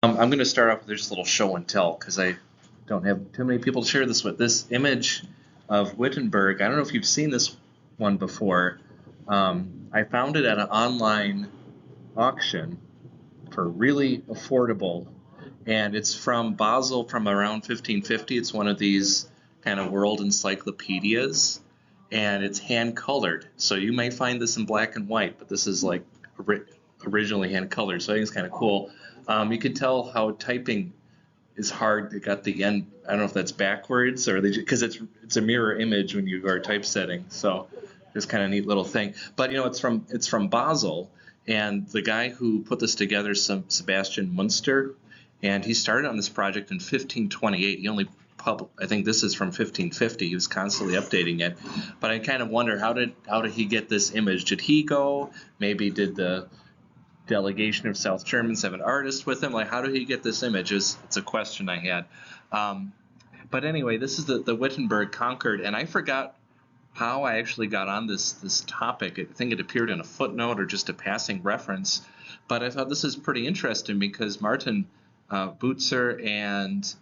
I'm going to start off with just a little show and tell because I don't have too many people to share this with. This image of Wittenberg, I don't know if you've seen this one before. I found it at an online auction for really affordable, and it's from Basel from around 1550. It's one of these kind of world encyclopedias, and it's hand colored. So you may find this in black and white, but this is like originally hand colored. So I think it's kind of cool. You can tell how typing is hard. They got the end. I don't know if that's backwards or because it's a mirror image when you are typesetting. So it's kind of a neat little thing. But it's from Basel, and the guy who put this together is Sebastian Munster, and he started on this project in 1528. He only I think this is from 1550. He was constantly updating it. But I kind of wonder how did he get this image? Did he go? Maybe did the delegation of South Germans have an artist with him? Like, how did he get this image? It's a question I had. But anyway, this is the Wittenberg Concord, and I forgot how I actually got on this topic. I think it appeared in a footnote or just a passing reference, but I thought this is pretty interesting because Martin Butzer and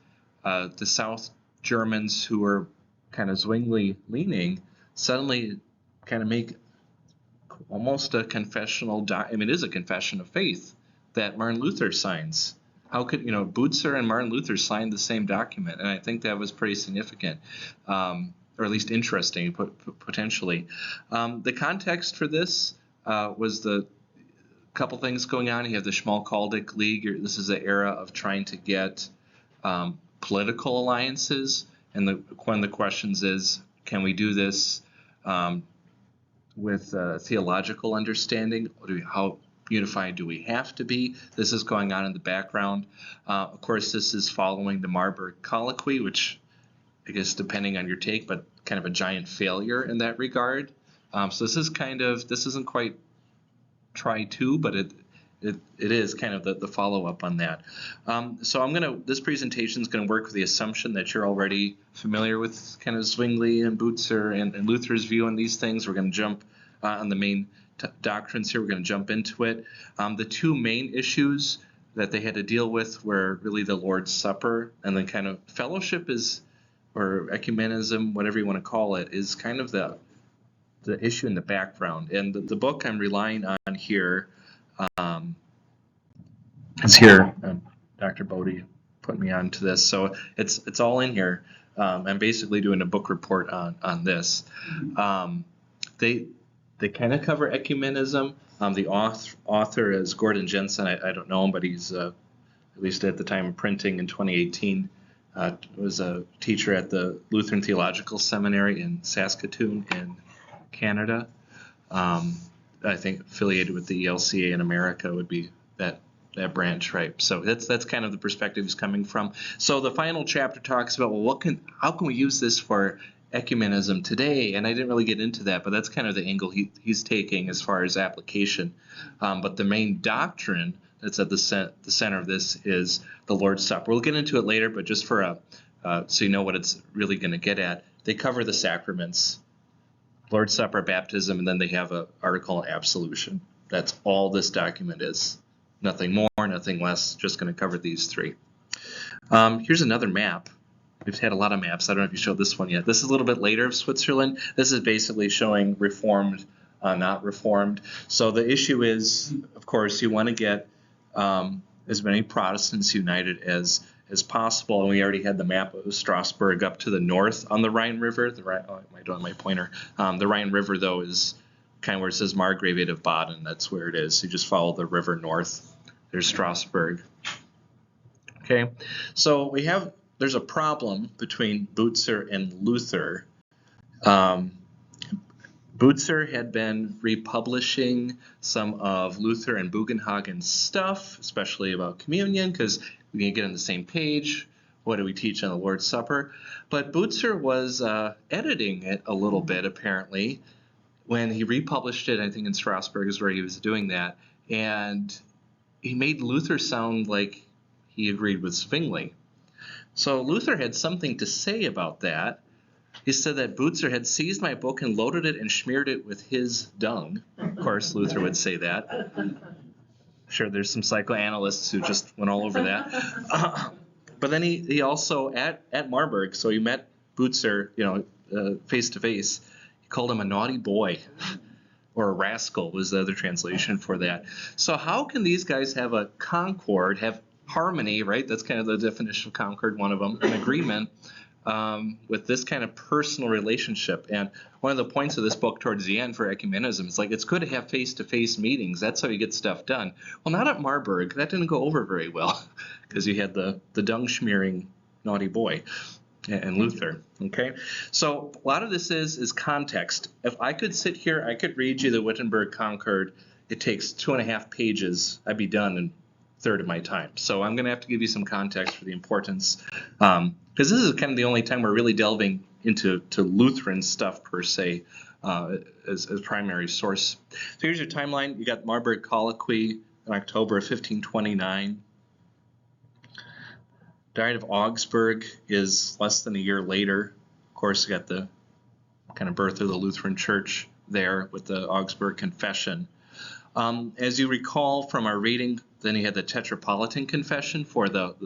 the South Germans, who were kind of Zwingli leaning, suddenly kind of make almost a confessional it is a confession of faith that Martin Luther signs. How could Butzer and Martin Luther signed the same document? And I think that was pretty significant, or at least interesting, potentially. The context for this was the couple things going on. You have the Schmalkaldic League. This is the era of trying to get political alliances, and one of the questions is, can we do this with theological understanding? How unified do we have to be? This is going on in the background. Of course, this is following the Marburg Colloquy, which I guess depending on your take, but kind of a giant failure in that regard. So this isn't quite try to, but it is kind of the follow-up on that. So this presentation is going to work with the assumption that you're already familiar with kind of Zwingli and Butzer and Luther's view on these things. We're going to jump on the main doctrines here. We're going to jump into it. The two main issues that they had to deal with were really the Lord's Supper, and then kind of fellowship or ecumenism, whatever you want to call it, is kind of the issue in the background. And the book I'm relying on here is here. Dr. Bodie put me onto this, so it's all in here. I'm basically doing a book report on this. They kind of cover ecumenism. The author is Gordon Jensen. I don't know him, but he's at least at the time of printing in 2018. Was a teacher at the Lutheran Theological Seminary in Saskatoon in Canada. I think affiliated with the ELCA in America would be that branch, right? So that's kind of the perspective he's coming from. So the final chapter talks about, well, how can we use this for ecumenism today? And I didn't really get into that, but that's kind of the angle he's taking as far as application. But the main doctrine that's at the center of this is the Lord's Supper. We'll get into it later, but just for so you know what it's really going to get at. They cover the sacraments, Lord's Supper, baptism, and then they have an article on absolution. That's all this document is. Nothing more, nothing less, just going to cover these three. Here's another map. We've had a lot of maps. I don't know if you showed this one yet. This is a little bit later of Switzerland. This is basically showing Reformed, not Reformed. So the issue is, of course, you want to get as many Protestants united as possible. And we already had the map of Strasbourg up to the north on the Rhine River. I don't have my pointer. The Rhine River, though, is kind of where it says Margravate of Baden. That's where it is. You just follow the river north. There's Strasbourg. Okay, so there's a problem between Butzer and Luther. Butzer had been republishing some of Luther and Bugenhagen's stuff, especially about communion, because we can get on the same page. What do we teach on the Lord's Supper? But Butzer was editing it a little bit, apparently, when he republished it. I think in Strasbourg is where he was doing that. And he made Luther sound like he agreed with Zwingli. So Luther had something to say about that. He said that Butzer had seized my book and loaded it and smeared it with his dung. Of course, Luther would say that. Sure, there's some psychoanalysts who just went all over that. But then he also, at Marburg, so he met Butzer, face to face. He called him a naughty boy, or a rascal was the other translation for that. So how can these guys have a concord, have harmony, right? That's kind of the definition of concord, one of them, an agreement with this kind of personal relationship. And one of the points of this book towards the end for ecumenism is like, it's good to have face-to-face meetings. That's how you get stuff done. Well, not at Marburg. That didn't go over very well because you had the dung-smearing naughty boy and Luther. Okay, so a lot of this is context. If I could sit here, I could read you the Wittenberg Concord. It takes 2.5 pages. I'd be done in a third of my time. So I'm going to have to give you some context for the importance, because this is kind of the only time we're really delving into Lutheran stuff per se as primary source. So here's your timeline. You got Marburg Colloquy in October of 1529. Diet of Augsburg is less than a year later. Of course, you got the kind of birth of the Lutheran Church there with the Augsburg Confession. As you recall from our reading, then he had the Tetrapolitan Confession for the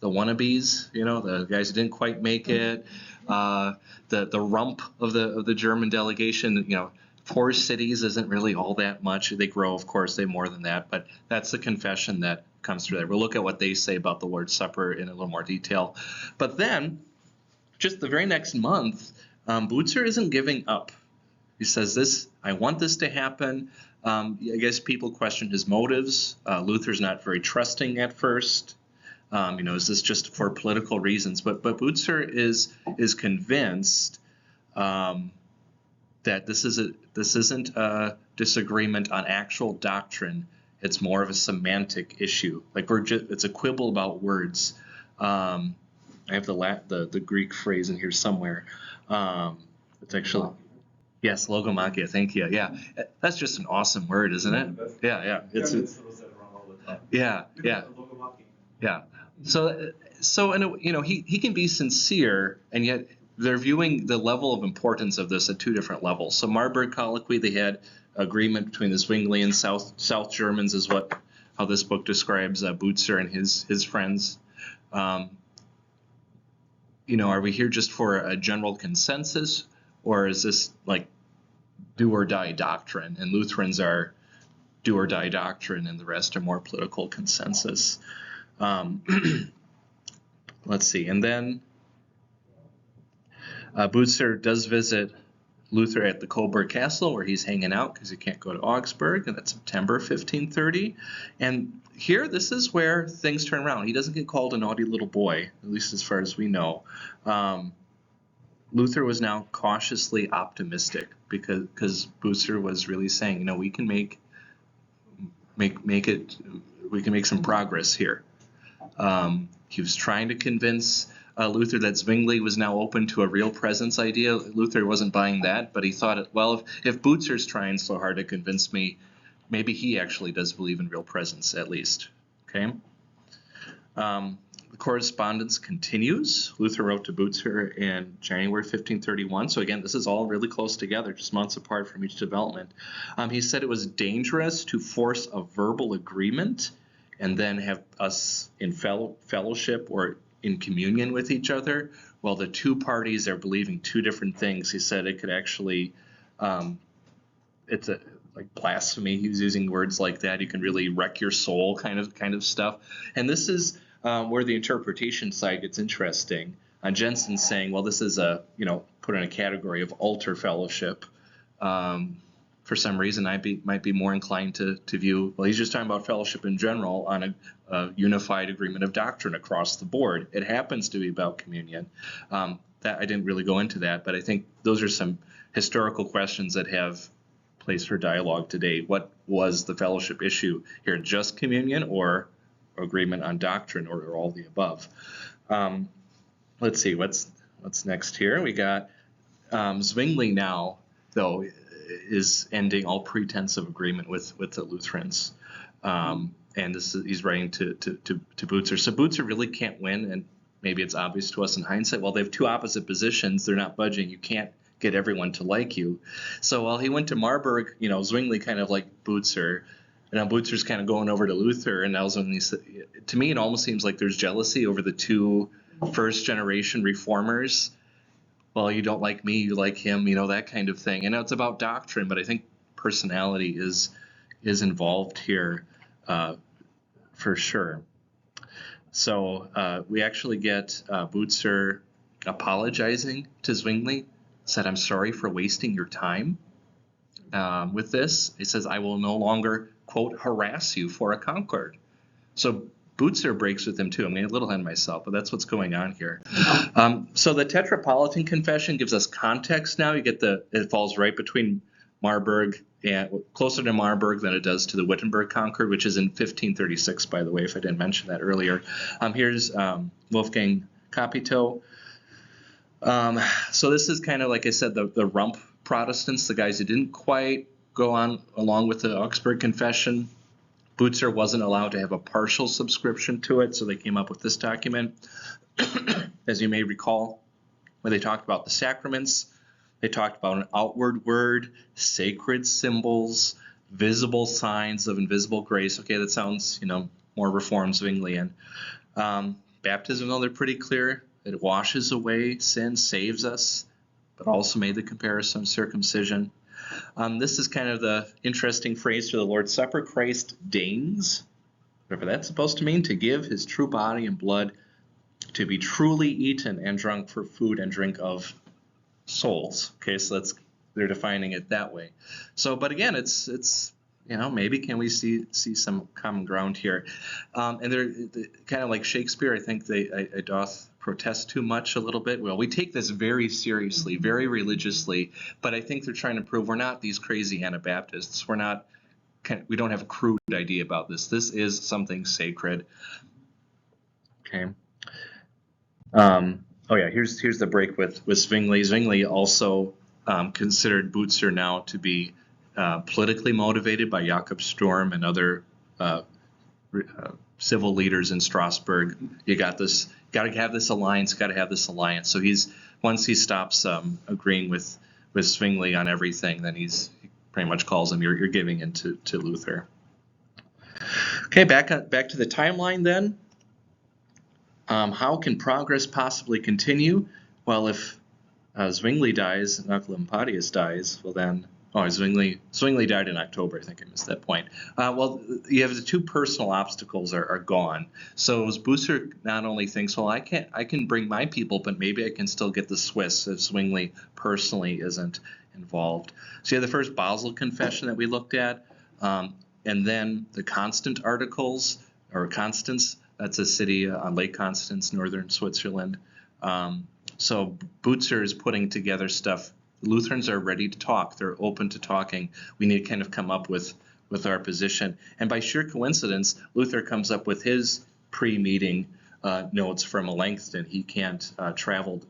wannabes, the guys who didn't quite make it. The rump of the German delegation, 4 cities isn't really all that much. They grow, of course, they more than that, but that's the confession that comes through there. We'll look at what they say about the Lord's Supper in a little more detail. But then, just the very next month, Butzer isn't giving up. He says this, I want this to happen. I guess people question his motives. Luther's not very trusting at first. Is this just for political reasons? But Butzer is convinced that this isn't a disagreement on actual doctrine. It's more of a semantic issue. Like it's a quibble about words. I have the Greek phrase in here somewhere. It's actually yes, logomachia. Thank you. Yeah, that's just an awesome word, isn't it? Yeah. Yeah. So he can be sincere, and yet they're viewing the level of importance of this at 2 different levels. So Marburg Colloquy, they had agreement between the Zwingli and South Germans, is how this book describes Butzer and his friends. Are we here just for a general consensus, or is this like do or die doctrine? And Lutherans are do or die doctrine, and the rest are more political consensus. Let's see, and then Butzer does visit Luther at the Coburg Castle, where he's hanging out because he can't go to Augsburg, and that's September 1530. And here, this is where things turn around. He doesn't get called a naughty little boy, at least as far as we know. Luther was now cautiously optimistic because Butzer was really saying, we can make some progress here. He was trying to convince Luther that Zwingli was now open to a real presence idea. Luther wasn't buying that, but he thought, if Butzer's trying so hard to convince me, maybe he actually does believe in real presence, at least. Okay. The correspondence continues. Luther wrote to Butzer in January 1531. So again, this is all really close together, just months apart from each development. He said it was dangerous to force a verbal agreement and then have us in fellowship or in communion with each other. Well, the 2 parties are believing 2 different things. He said it could actually, it's like blasphemy. He was using words like that. You can really wreck your soul, kind of stuff. And this is where the interpretation side gets interesting. Jensen's saying, well, this is put in a category of altar fellowship. For some reason, I might be more inclined to view, well, he's just talking about fellowship in general on a unified agreement of doctrine across the board. It happens to be about communion. That I didn't really go into that, but I think those are some historical questions that have place for dialogue today. What was the fellowship issue here? Just communion or agreement on doctrine, or all the above? Let's see, what's next here? We got Zwingli now, though, is ending all pretense of agreement with the Lutherans. And he's writing to Butzer. So Butzer really can't win, and maybe it's obvious to us in hindsight. Well, they have 2 opposite positions. They're not budging. You can't get everyone to like you. So while he went to Marburg, Zwingli, kind of like Butzer, now Bucer's kind of going over to Luther, and to me, it almost seems like there's jealousy over the two first-generation reformers. Well, you don't like me, you like him, that kind of thing. And it's about doctrine, but I think personality is involved here for sure. So we actually get Bucer apologizing to Zwingli, said, "I'm sorry for wasting your time with this." He says, "I will no longer, quote, harass you for a Concord." So Bucer breaks with him too. I'm getting a little ahead of myself, but that's what's going on here. So the Tetrapolitan Confession gives us context now. It falls right between Marburg and closer to Marburg than it does to the Wittenberg Concord, which is in 1536, by the way, if I didn't mention that earlier. Here's Wolfgang Capito. So this is kind of, like I said, the rump Protestants, the guys who didn't quite go on along with the Augsburg Confession. Bucer wasn't allowed to have a partial subscription to it, so they came up with this document. As you may recall, when they talked about the sacraments, they talked about an outward word, sacred symbols, visible signs of invisible grace. Okay, that sounds, more Reformed Zwinglian. Baptism, though, they're pretty clear. It washes away sin, saves us, but also made the comparison of circumcision. This is kind of the interesting phrase for the Lord's Supper. Christ deigns, whatever that's supposed to mean, to give his true body and blood to be truly eaten and drunk for food and drink of souls. Okay, so they're defining it that way. So, but again, it's maybe can we see some common ground here? And they're kind of like Shakespeare. I think I doth protest too much a little bit. Well, we take this very seriously, very religiously, but I think they're trying to prove we're not these crazy Anabaptists. We don't have a crude idea about this. This is something sacred. Okay. Here's the break with Zwingli. Zwingli also considered Bucer now to be politically motivated by Jakob Sturm and other civil leaders in Strasbourg. You got to have this alliance. So once he stops agreeing with Zwingli on everything, then he pretty much calls him, you're giving in to Luther. Okay, back to the timeline then. How can progress possibly continue? Well, if Zwingli dies and Oecolampadius dies, well then, Zwingli died in October. I think I missed that point. Well, you have the two personal obstacles are gone. So Bucer not only thinks, well, I can bring my people, but maybe I can still get the Swiss if Zwingli personally isn't involved. So you have the first Basel Confession that we looked at, and then the Constant Articles, or Constance. That's a city on Lake Constance, northern Switzerland. So Bucer is putting together stuff. Lutherans are ready to talk. They're open to talking. We need to kind of come up with our position. And by sheer coincidence, Luther comes up with his pre-meeting notes from Melanchthon. He can't travel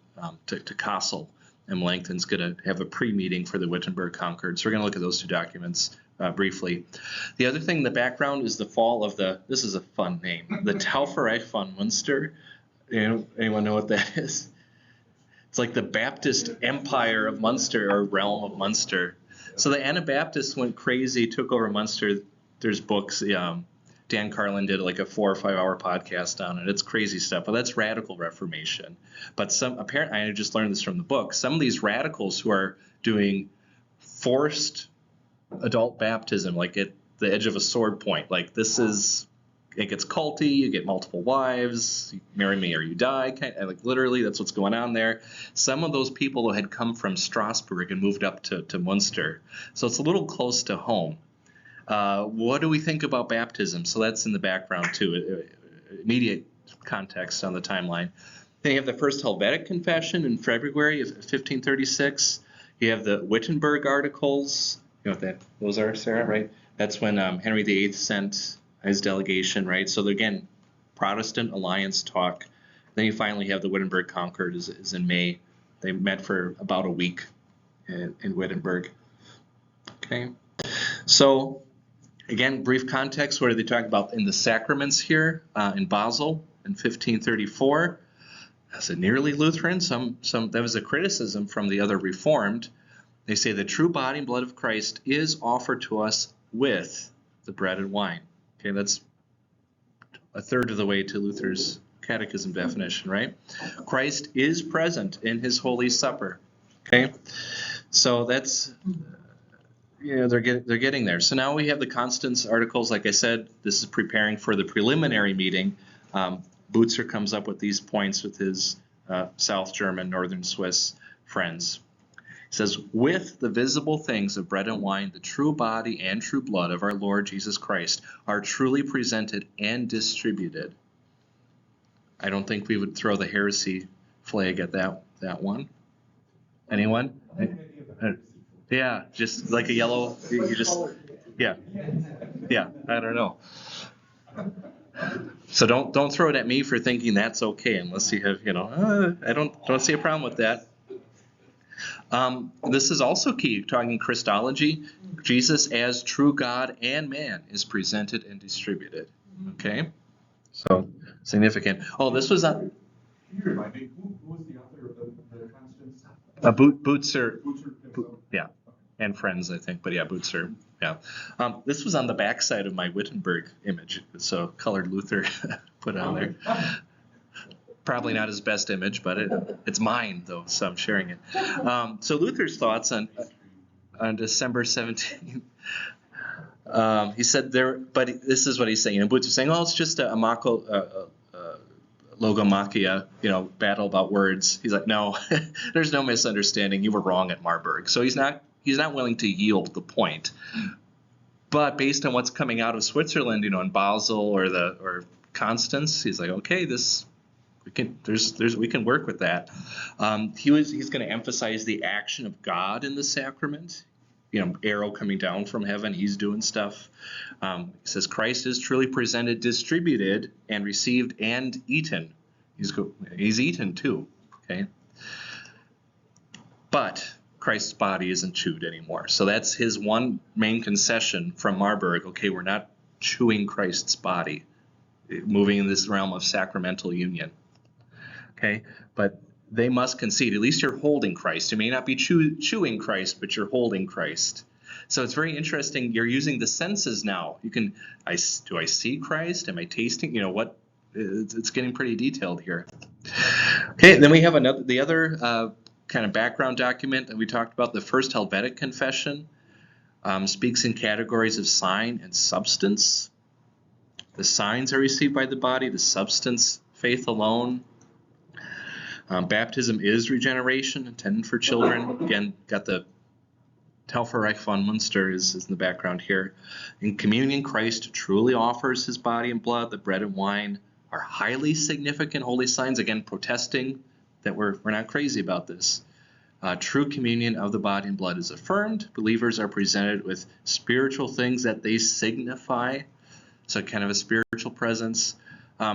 to Kassel, and Melanchthon's going to have a pre-meeting for the Wittenberg Concord. So we're going to look at those two documents briefly. The other thing in the background is the fall of this is a fun name, the Tauferei von Münster. Anyone know what that is? It's like the Baptist Empire of Munster, or realm of Munster. So the Anabaptists went crazy, took over Munster. There's books. Dan Carlin did like a 4 or 5 hour podcast on it. It's crazy stuff. But that's radical Reformation. But apparently, I just learned this from the book. Some of these radicals who are doing forced adult baptism, like at the edge of a sword point, like it gets culty, you get multiple wives, you marry me or you die, literally that's what's going on there. Some of those people had come from Strasbourg and moved up to Munster, so it's a little close to home. What do we think about baptism? So that's in the background too, immediate context on the timeline. Then you have the First Helvetic Confession in February of 1536. You have the Wittenberg Articles. You know what those are, Sarah, right? That's when Henry VIII sent his delegation, right? So again, Protestant alliance talk. Then you finally have the Wittenberg Concord is in May. They met for about a week in Wittenberg. Okay, so again, brief context. What are they talking about in the sacraments here in Basel in 1534? As a nearly Lutheran, some that was a criticism from the other Reformed. They say the true body and blood of Christ is offered to us with the bread and wine. Okay, that's a third of the way to Luther's catechism definition, right? Christ is present in his Holy Supper. Okay, so that's, they're getting there. So now we have the Constance articles. Like I said, this is preparing for the preliminary meeting. Butzer comes up with these points with his South German, Northern Swiss friends. He says, with the visible things of bread and wine, the true body and true blood of our Lord Jesus Christ are truly presented and distributed. I don't think we would throw the heresy flag at that one. Anyone? Yeah, just like a yellow, you just, yeah, I don't know. So don't throw it at me for thinking that's okay, unless you have, I don't see a problem with that. This is also key, talking Christology. Jesus as true God and man is presented and distributed. Okay? So, significant. Oh, this was on... Can you remind me, who was the author of the Constance? Butzer. Yeah, and friends, I think. But yeah, Butzer. Yeah. This was on the backside of my Wittenberg image. So, colored Luther put on there. Probably not his best image, but it's mine, though, so I'm sharing it. So Luther's thoughts on December 17th. He said but this is what he's saying. And Butzer's saying, it's just a logomachia, battle about words. He's like, no, there's no misunderstanding. You were wrong at Marburg. So he's not willing to yield the point. But based on what's coming out of Switzerland, in Basel or Constance, he's like, okay, we can work with that. He's going to emphasize the action of God in the sacrament. Arrow coming down from heaven, he's doing stuff. He says Christ is truly presented, distributed, and received and eaten. He's eaten too. Okay, but Christ's body isn't chewed anymore. So that's his one main concession from Marburg. Okay, we're not chewing Christ's body, moving in this realm of sacramental union. Okay, but they must concede. At least you're holding Christ. You may not be chewing Christ, but you're holding Christ. So it's very interesting. You're using the senses now. Do I see Christ? Am I tasting? What? It's getting pretty detailed here. Okay, then we have the other kind of background document that we talked about. The First Helvetic Confession speaks in categories of sign and substance. The signs are received by the body. The substance, faith alone. Baptism is regeneration, intended for children. Again, got the Tauferreich von Münster is in the background here. In communion, Christ truly offers his body and blood. The bread and wine are highly significant holy signs. Again, protesting that we're not crazy about this. True communion of the body and blood is affirmed. Believers are presented with spiritual things that they signify. So kind of a spiritual presence.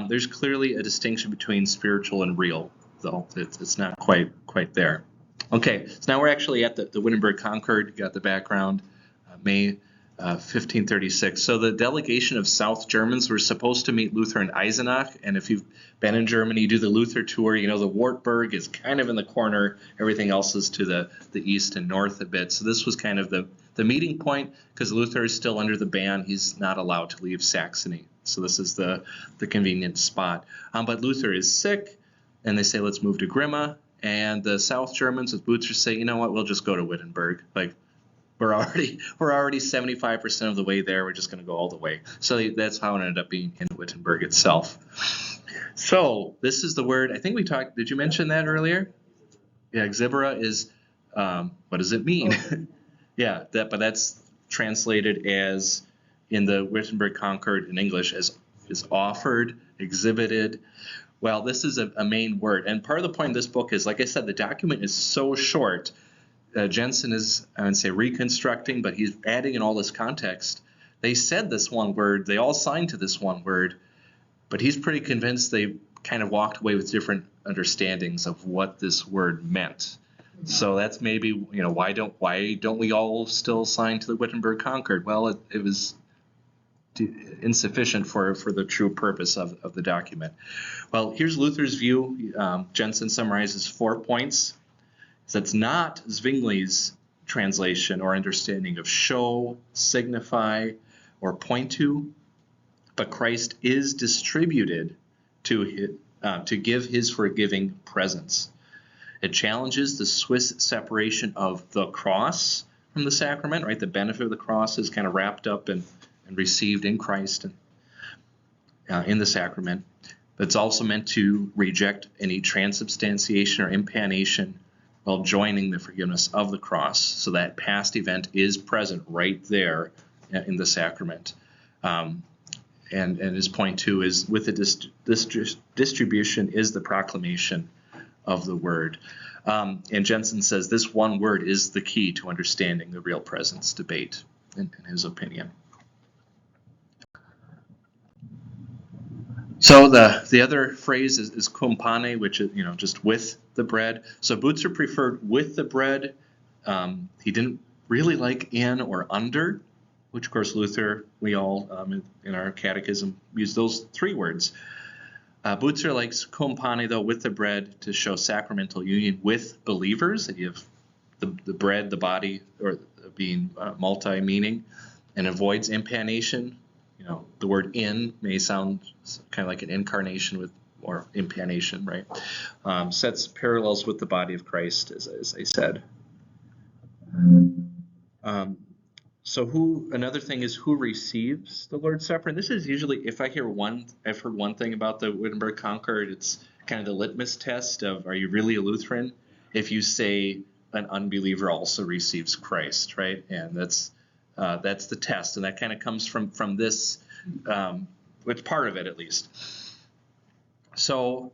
There's clearly a distinction between spiritual and real, though it's not quite there. Okay, so now we're actually at the Wittenberg Concord. You got the background, May 1536. So the delegation of South Germans were supposed to meet Luther in Eisenach, and if you've been in Germany, you do the Luther tour, the Wartburg is kind of in the corner. Everything else is to the east and north a bit. So this was kind of the meeting point, because Luther is still under the ban. He's not allowed to leave Saxony. So this is the convenient spot. But Luther is sick, and they say, let's move to Grimma. And the South Germans with Butzer say, you know what, we'll just go to Wittenberg. Like, we're already 75% of the way there. We're just going to go all the way. So that's how it ended up being in Wittenberg itself. So this is the word. I think we talked. Did you mention that earlier? Yeah, exhibera is. What does it mean? Yeah, but that's translated as in the Wittenberg Concord in English as is offered, exhibited. Well, this is a main word. And part of the point of this book is, like I said, the document is so short. Jensen is, I would say, reconstructing, but he's adding in all this context. They said this one word. They all signed to this one word. But he's pretty convinced they kind of walked away with different understandings of what this word meant. So that's maybe, why don't we all still sign to the Wittenberg Concord? Well, it was insufficient for the true purpose of the document. Well, here's Luther's view. Jensen summarizes 4 points. That's not Zwingli's translation or understanding of show, signify, or point to, but Christ is distributed to give his forgiving presence. It challenges the Swiss separation of the cross from the sacrament, right? The benefit of the cross is kind of wrapped up and received in Christ and in the sacrament. But it's also meant to reject any transubstantiation or impanation while joining the forgiveness of the cross. So that past event is present right there in the sacrament. And his point too is with the distribution is the proclamation of the word. And Jensen says this one word is the key to understanding the real presence debate, in his opinion. So the other phrase is cum pane, which is just with the bread. So Butzer preferred with the bread. He didn't really like in or under, which of course Luther, we all in our catechism use those three words. Butzer likes cum pane though with the bread to show sacramental union with believers. That you have the bread, the body, or being multi-meaning, and avoids impanation. The word in may sound kind of like an incarnation with or impanation, right? Sets parallels with the body of Christ, as I said. So another thing is who receives the Lord's Supper. And this is usually, if I've heard one thing about the Wittenberg Concord, it's kind of the litmus test of, are you really a Lutheran? If you say an unbeliever also receives Christ, right? And that's the test. And that kind of comes from this, it's part of it at least. So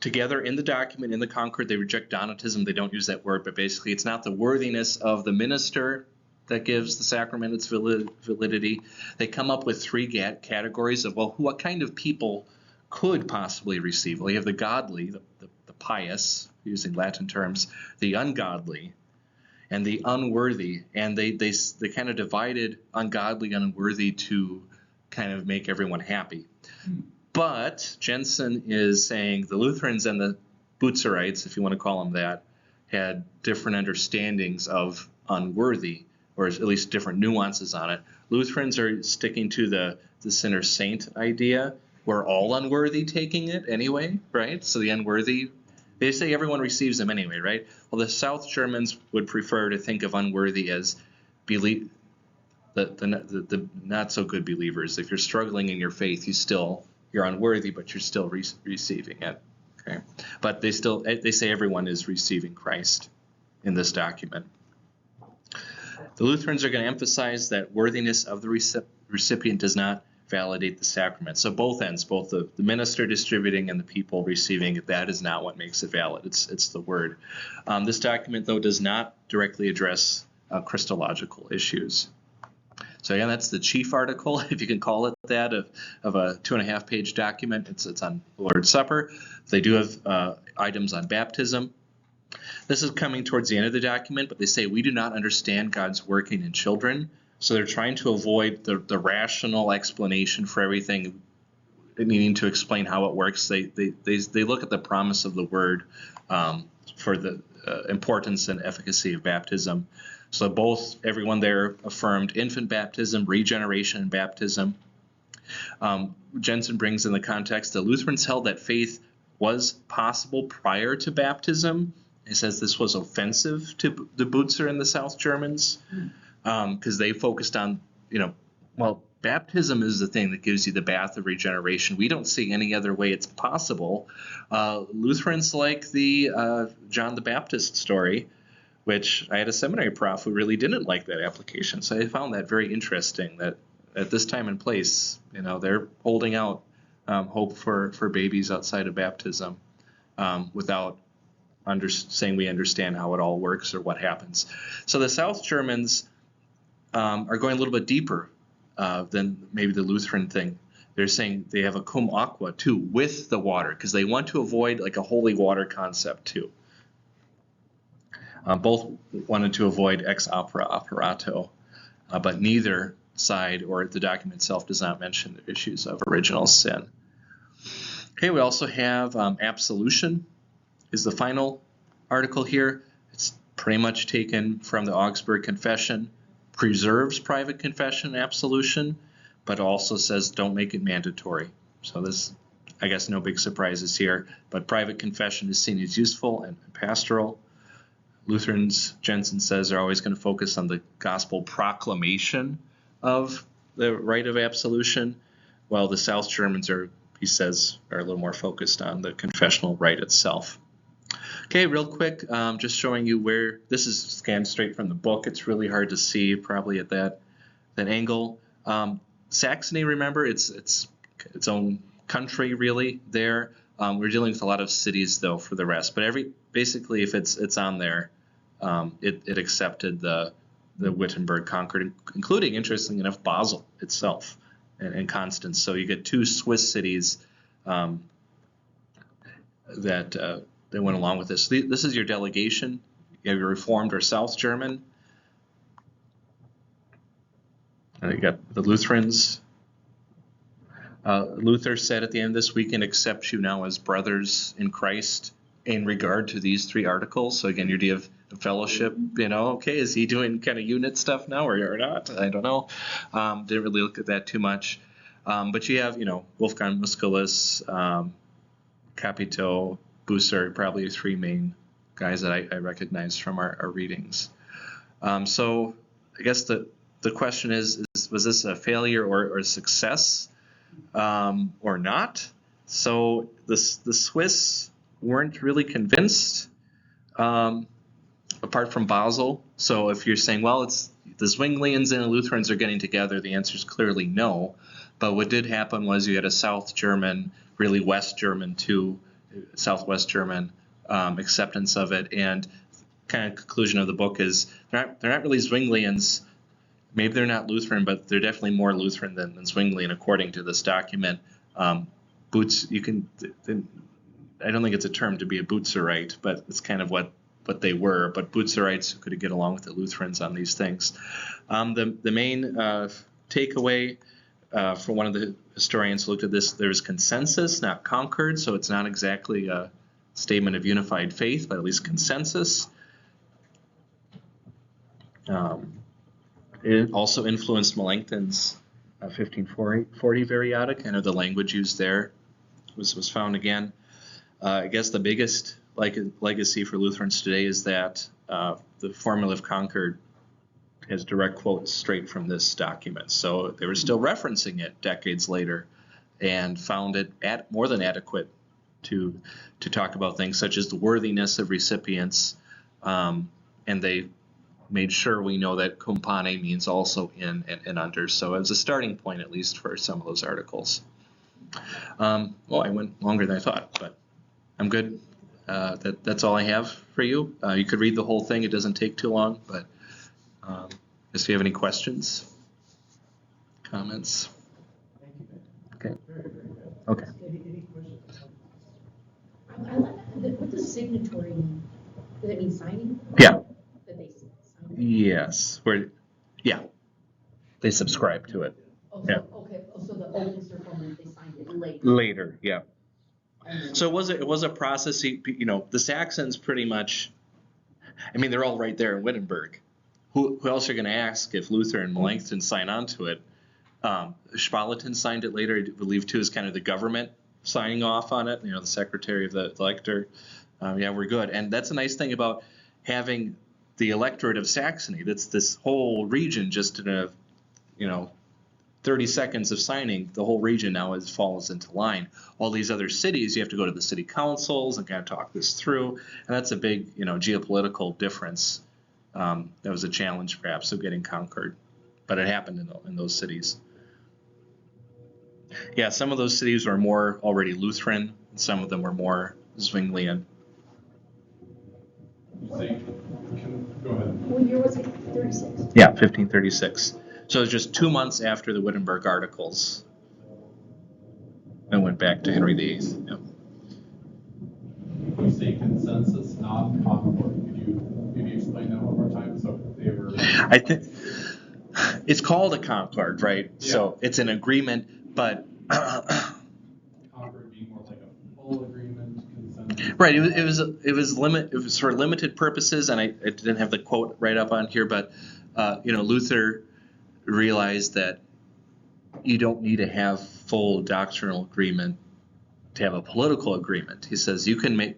together in the document, in the Concord, they reject Donatism. They don't use that word, but basically it's not the worthiness of the minister that gives the sacrament its validity. They come up with three categories of, what kind of people could possibly receive? Well, you have the godly, the pious, using Latin terms, the ungodly, and the unworthy. And they kind of divided ungodly and unworthy to kind of make everyone happy. But Jensen is saying the Lutherans and the Butzerites, if you want to call them that, had different understandings of unworthy, or at least different nuances on it. Lutherans are sticking to the sinner saint idea. We're all unworthy taking it anyway, right? So the unworthy, they say everyone receives them anyway, right? Well, the South Germans would prefer to think of unworthy as the not so good believers. If you're struggling in your faith, you're unworthy, but you're still receiving it. Okay, but they say everyone is receiving Christ in this document. The Lutherans are going to emphasize that worthiness of the recipient does not validate the sacrament. So both ends, both the minister distributing and the people receiving it, that is not what makes it valid. It's the word. This document, though, does not directly address Christological issues. So again, that's the chief article, if you can call it that, of a 2.5-page document. It's on the Lord's Supper. They do have items on baptism. This is coming towards the end of the document, but they say we do not understand God's working in children. So they're trying to avoid the rational explanation for everything, needing to explain how it works. They look at the promise of the word for the importance and efficacy of baptism. So everyone there affirmed infant baptism, regeneration, and baptism. Jensen brings in the context that Lutherans held that faith was possible prior to baptism. He says this was offensive to the Butzer and the South Germans because they focused on, baptism is the thing that gives you the bath of regeneration. We don't see any other way it's possible. Lutherans like the John the Baptist story, which I had a seminary prof who really didn't like that application. So I found that very interesting that at this time and place, they're holding out hope for babies outside of baptism without saying we understand how it all works or what happens. So the South Germans are going a little bit deeper than maybe the Lutheran thing. They're saying they have a cum aqua too, with the water, because they want to avoid like a holy water concept too. Both wanted to avoid ex opere operato, but neither side or the document itself does not mention the issues of original sin. Okay, we also have absolution is the final article here. It's pretty much taken from the Augsburg Confession. preserves private confession and absolution, but also says don't make it mandatory. So this, I guess, no big surprises here, but private confession is seen as useful and pastoral. Lutherans, Jensen says, are always going to focus on the gospel proclamation of the rite of absolution, while the South Germans are, he says, are a little more focused on the confessional rite itself. Okay, real quick, just showing you where this is scanned straight from the book. It's really hard to see probably at that angle. Saxony, remember, it's its own country really there. We're dealing with a lot of cities though for the rest, but basically if it's on there, it accepted the Wittenberg Concord, including, interestingly enough, Basel itself and Constance. So you get two Swiss cities that went along with this. This is your delegation. You have your Reformed or South German. And you got the Lutherans. Luther said at the end of this, we can accept you now as brothers in Christ in regard to these three articles. So again, your idea of fellowship, okay, is he doing kind of unit stuff now or not? I don't know. Didn't really look at that too much. But you have, Wolfgang Musculus, Capito, Bucer, probably three main guys that I recognize from our readings. So I guess the question is was this a failure or a success or not? So the Swiss weren't really convinced, apart from Basel. So if you're saying, well, it's the Zwinglians and the Lutherans are getting together, the answer is clearly no. But what did happen was you had a South German, really West German too, Southwest German acceptance of it, and kind of conclusion of the book is they're not really Zwinglians. Maybe they're not Lutheran, but they're definitely more Lutheran than Zwinglian, according to this document. Boots, I don't think it's a term to be a Butzerite, but it's kind of what they were. But Butzerites could get along with the Lutherans on these things. The main takeaway for one of the historians who looked at this, there's consensus, not concord, so it's not exactly a statement of unified faith, but at least consensus. It also influenced Melanchthon's 1540 Variatic. I know the language used there was found again. I guess the biggest legacy for Lutherans today is that the Formula of Concord has direct quotes straight from this document. So they were still referencing it decades later and found it more than adequate to talk about things such as the worthiness of recipients, and they made sure we know that compane means also in and under. So it was a starting point, at least, for some of those articles. I went longer than I thought, but I'm good. That's all I have for you. You could read the whole thing. It doesn't take too long, but if you have any questions, comments. Thank you, Ben. Okay. Very, very good. Okay. Any questions? I like what does signatory mean? Does it mean signing? Yeah. That they sign? Yes. They subscribe to it. Oh, so, Yeah. okay. Oh, so the Oldminster form, they signed it later. Later, yeah. So it was a process. The Saxons pretty much. I mean, they're all right there in Wittenberg. Who else are going to ask if Luther and Melanchthon sign on to it? Spalatin signed it later, I believe, too, as kind of the government signing off on it. The secretary of the elector. We're good. And that's a nice thing about having the electorate of Saxony. That's this whole region just in a, 30 seconds of signing, the whole region now falls into line. All these other cities, you have to go to the city councils and kind of talk this through. And that's a big, geopolitical difference. That was a challenge, perhaps, of getting conquered. But it happened in those cities. Yeah, some of those cities were more already Lutheran, and some of them were more Zwinglian. Go ahead. What year was it? 36? Yeah, 1536. So it was just 2 months after the Wittenberg Articles. And went back to Henry VIII. Yeah. You say consensus, not concord. Could you maybe explain that one more time? So they were. I think it's called a concord, right? Yeah. So it's an agreement, but Concord being more like a full agreement, consensus. Right. It was for limited purposes, and I didn't have the quote right up on here, but Luther realized that you don't need to have full doctrinal agreement to have a political agreement. He says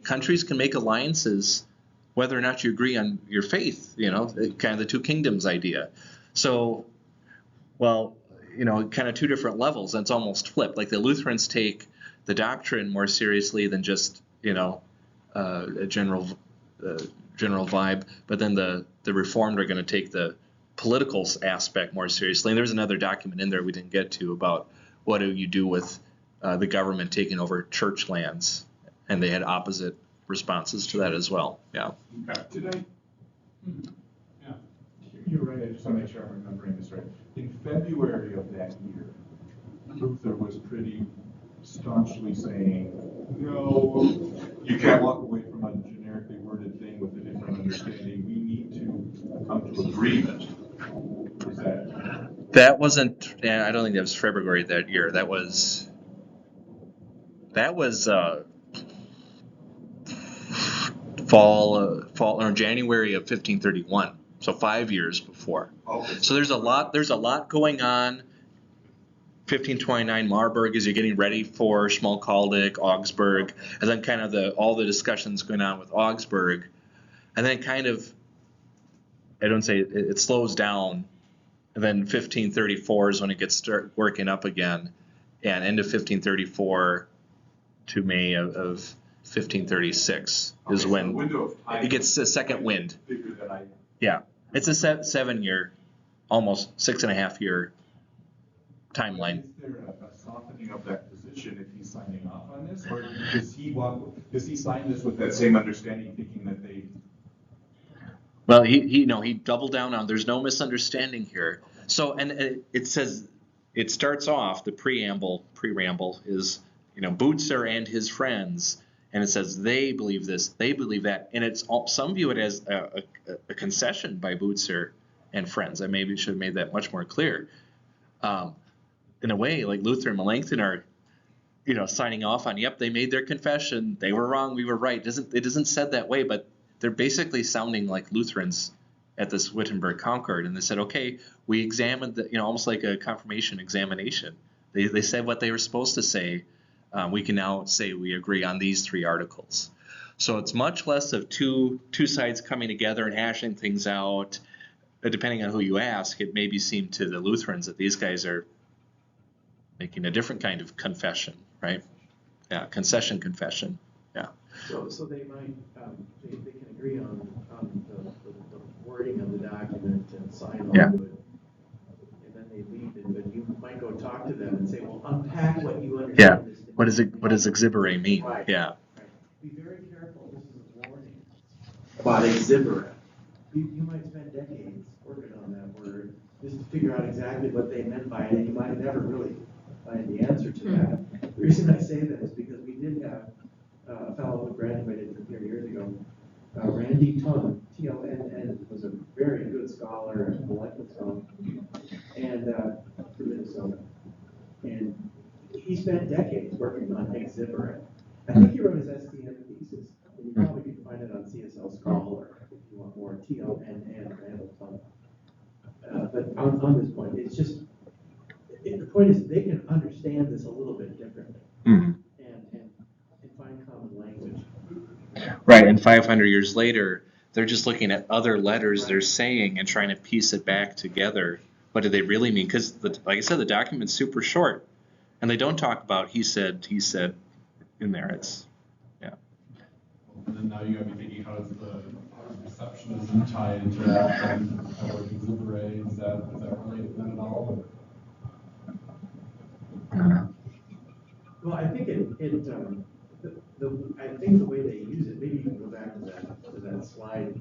countries can make alliances whether or not you agree on your faith. Kind of the two kingdoms idea. So, kind of two different levels, and it's almost flipped. Like the Lutherans take the doctrine more seriously than just a general vibe, but then the Reformed are going to take the political aspect more seriously. And there's another document in there we didn't get to about what do you do with the government taking over church lands, and they had opposite responses to that as well. Yeah. Did I? Yeah. You're right. I just want to make sure I'm remembering this right. In February of that year, Luther was pretty staunchly saying, no, you can't walk away from a generically worded thing with a different understanding. We need to come to agreement. Is that? That wasn't. I don't think that was February that year. That was fall or January of 1531. So 5 years before. Okay. So there's a lot going on. 1529 Marburg as you're getting ready for Schmalkaldic, Augsburg, and then kind of all the discussions going on with Augsburg, and then kind of, I don't say it slows down, and then 1534 is when it gets start working up again, and end of 1534 to May of 1536 is So when the window of time it gets a second wind. Bigger than I. Yeah, it's a 7 year, almost 6.5 year timeline. Is there a softening of that position if he's signing off on this, or does he sign this with that same understanding, thinking that they? Well, he doubled down on. There's no misunderstanding here. So, and it says it starts off the preamble is Butzer and his friends, and it says they believe this, they believe that, and some view it as a concession by Butzer and friends. I maybe should have made that much more clear. In a way, like Luther and Melanchthon are, signing off on, yep, they made their confession, they were wrong, we were right. It isn't said that way, but they're basically sounding like Lutherans at this Wittenberg Concord, and they said, okay, we examined almost like a confirmation examination. They said what they were supposed to say. We can now say we agree on these 3 articles. So it's much less of two sides coming together and hashing things out. Depending on who you ask, it maybe seemed to the Lutherans that these guys are making a different kind of confession, right? Yeah, concession confession. Yeah. So they might they can agree on the wording of the document and sign on Yeah. to it, and then they leave it. But you might go talk to them and say, well, unpack what you understand. Yeah. This to What mean. does exhibere mean? Right. Yeah. Right. Be very careful. This is a warning about exhibere. You might spend decades working on that word just to figure out exactly what they meant by it, and you might never really find the answer to that. The reason I say that is because we did have a fellow who graduated from here years ago, Randy Tunn, T-O-N-N, was a very good scholar and molecular scholar, and from Minnesota. And he spent decades working on exhibere. I think he wrote his STM thesis, and you probably can find it on CSL Scholar if you want more. T-O-N-N, Randall Tunn. But on this point, it's just, the point is they can understand this a little bit differently and find common language. Right. And 500 years later, they're just looking at other letters they're saying and trying to piece it back together. What do they really mean? Because, like I said, the document's super short, and they don't talk about he said in there. It's And then now you got me thinking, how does receptionism tie into that? And how would exhibere, is that related to that at all? Well, I think I think the way they use it, maybe you can go back to that slide